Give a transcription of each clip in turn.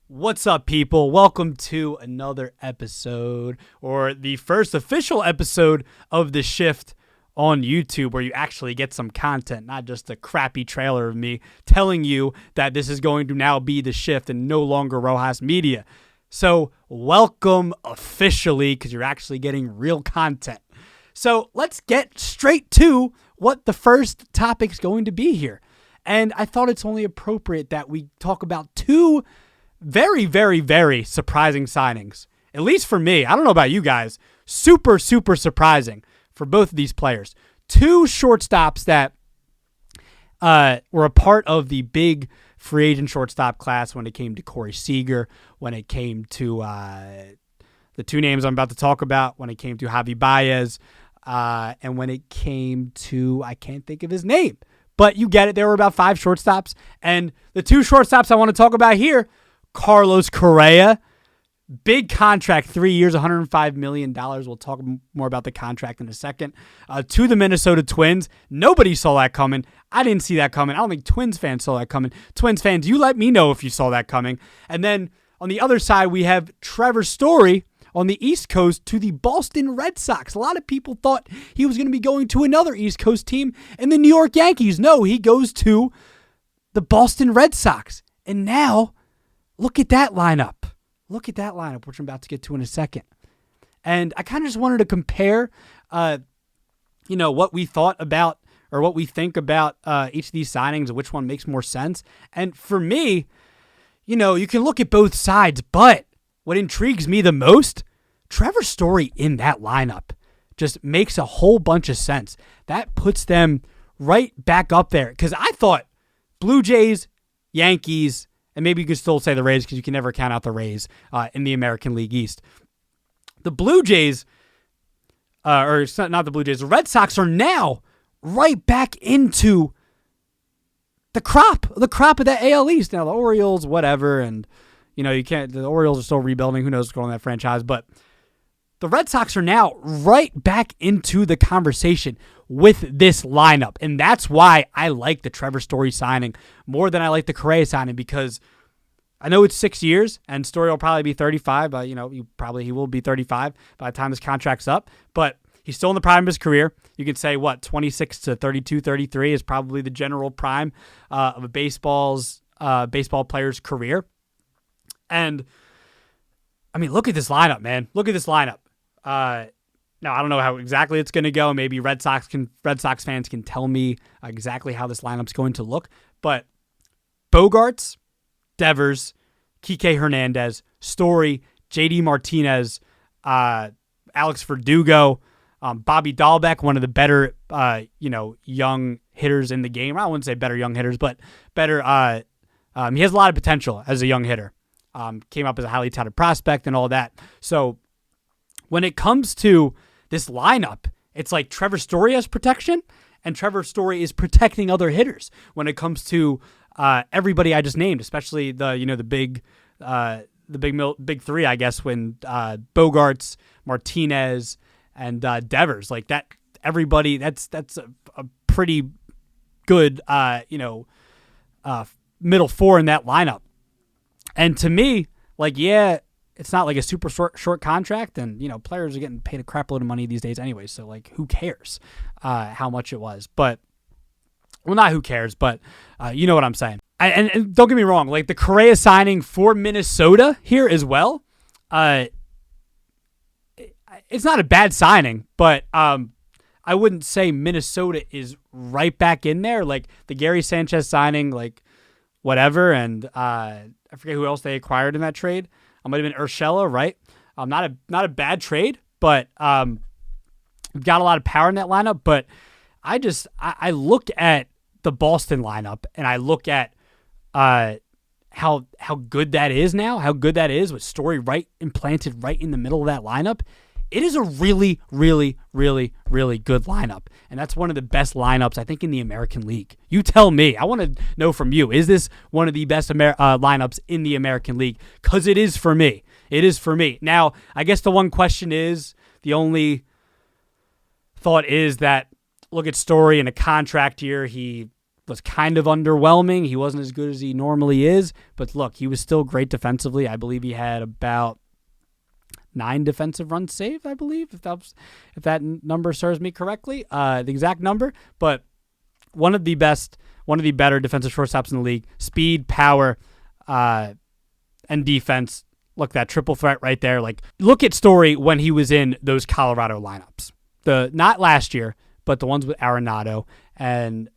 What's up, people? Welcome to another episode, or the first official episode of The Shift on YouTube, where you actually get some content, not just a crappy trailer of me telling you that this is going to now be The Shift and no longer Rojas Media. So welcome officially, because you're actually getting real content. So let's get straight to what the first topic's going to be here. And I thought it's only appropriate that we talk about two very, very, very surprising signings. At least for me. I don't know about you guys. Super, super surprising for both of these players. Two shortstops that were a part of the big free agent shortstop class when it came to Corey Seager, when it came to the two names I'm about to talk about, when it came to Javi Baez, and when it came to, I can't think of his name. But you get it. There were about five shortstops. And the two shortstops I want to talk about here, Carlos Correa, big contract, 3 years, $105 million. We'll talk more about the contract in a second. To the Minnesota Twins. Nobody saw that coming. I didn't see that coming. I don't think Twins fans saw that coming. Twins fans, you let me know if you saw that coming. And then on the other side, we have Trevor Story on the East Coast to the Boston Red Sox. A lot of people thought he was going to be going to another East Coast team in the New York Yankees. No, he goes to the Boston Red Sox. And now, look at that lineup. Look at that lineup, which I'm about to get to in a second. And I kind of just wanted to compare, what we thought about or what we think about each of these signings and which one makes more sense. And for me, you can look at both sides, but what intrigues me the most, Trevor Story in that lineup just makes a whole bunch of sense. That puts them right back up there. Because I thought Blue Jays, Yankees, and maybe you could still say the Rays because you can never count out the Rays in the American League East. The Blue Jays, not the Blue Jays, the Red Sox are now right back into the crop of that AL East. Now the Orioles, whatever, and the Orioles are still rebuilding. Who knows what's going on in that franchise? But the Red Sox are now right back into the conversation with this lineup. And that's why I like the Trevor Story signing more than I like the Correa signing, because I know it's 6 years and Story will probably be 35, but he will be 35 by the time his contract's up. But he's still in the prime of his career. You could say 26 to 32, 33 is probably the general prime of a baseball player's career. And I mean, look at this lineup, man. Look at this lineup. Now, I don't know how exactly it's going to go. Maybe Red Sox fans can tell me exactly how this lineup's going to look. But Bogarts, Devers, Kike Hernandez, Story, JD Martinez, Alex Verdugo, Bobby Dahlbeck, one of the better, young hitters in the game. I wouldn't say better young hitters, but better. He has a lot of potential as a young hitter. Came up as a highly touted prospect and all that. So when it comes to this lineup, it's like Trevor Story has protection, and Trevor Story is protecting other hitters when it comes to everybody I just named, especially the big three, I guess, when Bogarts, Martinez, and Devers, like that. Everybody, that's a pretty good middle four in that lineup. And to me, it's not like a super short contract, and players are getting paid a crap load of money these days anyway. So who cares how much it was? But not who cares, but you know what I'm saying. And don't get me wrong, the Correa signing for Minnesota here as well. It's not a bad signing, but I wouldn't say Minnesota is right back in there. Like the Gary Sanchez signing, whatever, and I forget who else they acquired in that trade. It might have been Urshela, right? Not a bad trade, but we've got a lot of power in that lineup. But I look at the Boston lineup, and I look at how good that is now, how good that is with Story implanted right in the middle of that lineup. It is a really, really, really, really good lineup. And that's one of the best lineups, I think, in the American League. You tell me. I want to know from you. Is this one of the best lineups in the American League? Because it is for me. It is for me. Now, I guess the one question is, the only thought is that, look at Story in a contract year. He was kind of underwhelming. He wasn't as good as he normally is, but look, he was still great defensively. I believe he had about 9 defensive runs saved, I believe, if that number serves me correctly, the exact number. But one of the better defensive shortstops in the league. Speed, power, and defense. Look, that triple threat right there. Like, look at Story when he was in those Colorado lineups. Not last year, but the ones with Arenado and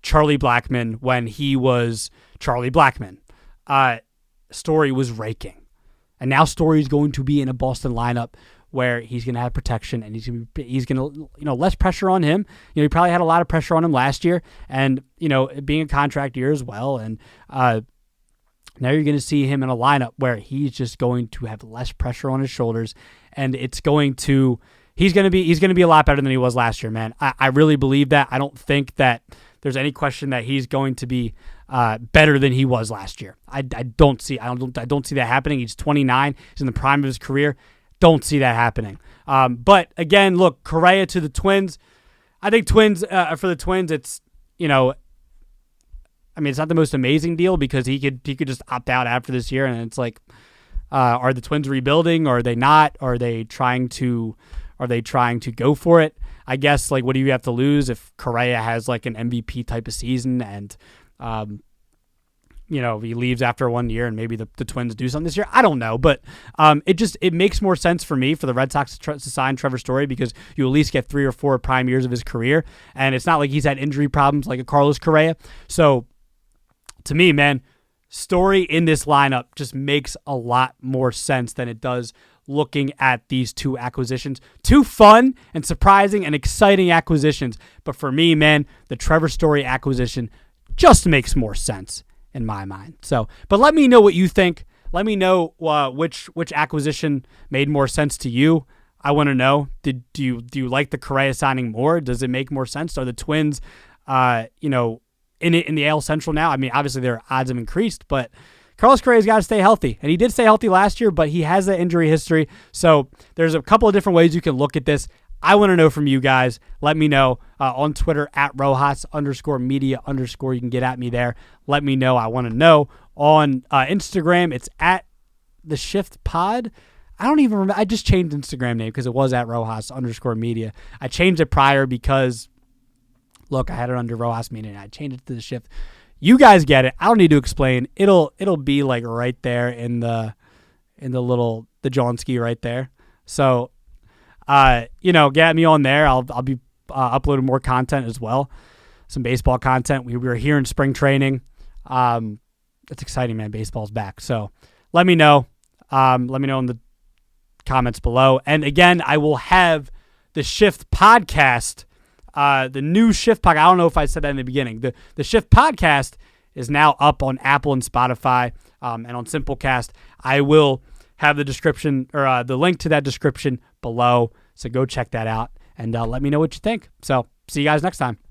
Charlie Blackmon when he was Charlie Blackmon. Story was raking. And now Story's going to be in a Boston lineup where he's going to have protection and he's going to, less pressure on him. He probably had a lot of pressure on him last year and, being a contract year as well. And now you're going to see him in a lineup where he's just going to have less pressure on his shoulders, and he's going to be a lot better than he was last year, man. I really believe that. I don't think that there's any question that he's going to be better than he was last year. I don't see that happening. He's 29. He's in the prime of his career. Don't see that happening. But again, look, Correa to the Twins. I think for the Twins, it's it's not the most amazing deal because he could just opt out after this year, and it's like, are the Twins rebuilding? Or are they not? Are they trying to go for it? I guess, like, what do you have to lose if Correa has like an MVP type of season and, he leaves after 1 year and maybe the Twins do something this year? I don't know, but it makes more sense for me for the Red Sox to sign Trevor Story because you at least get 3 or 4 prime years of his career, and it's not like he's had injury problems like a Carlos Correa. So to me, man, Story in this lineup just makes a lot more sense than it does looking at these 2 acquisitions. 2 fun and surprising and exciting acquisitions. But for me, man, the Trevor Story acquisition just makes more sense in my mind. So, but let me know what you think. Let me know which acquisition made more sense to you. I want to know. Do you like the Correa signing more? Does it make more sense? Are the Twins, in the AL Central now? I mean, obviously their odds have increased, but Carlos Correa's got to stay healthy, and he did stay healthy last year, but he has that injury history. So there's a couple of different ways you can look at this. I want to know from you guys. Let me know on Twitter at Rojas_media_. You can get at me there. Let me know. I want to know. On Instagram, it's at the Shift Pod. I don't even remember. I just changed Instagram name because it was at Rojas_media. I changed it prior because, look, I had it under Rojas Media and I changed it to the Shift. You guys get it. I don't need to explain. It'll be like right there in the Johnski right there. So, get me on there. I'll be uploading more content as well. Some baseball content. We were here in spring training. It's exciting, man. Baseball's back. So let me know. Let me know in the comments below. And again, I will have the Shift podcast. The new Shift podcast. I don't know if I said that in the beginning. The Shift podcast is now up on Apple and Spotify and on Simplecast. I will have the description or the link to that description below. So go check that out and let me know what you think. So see you guys next time.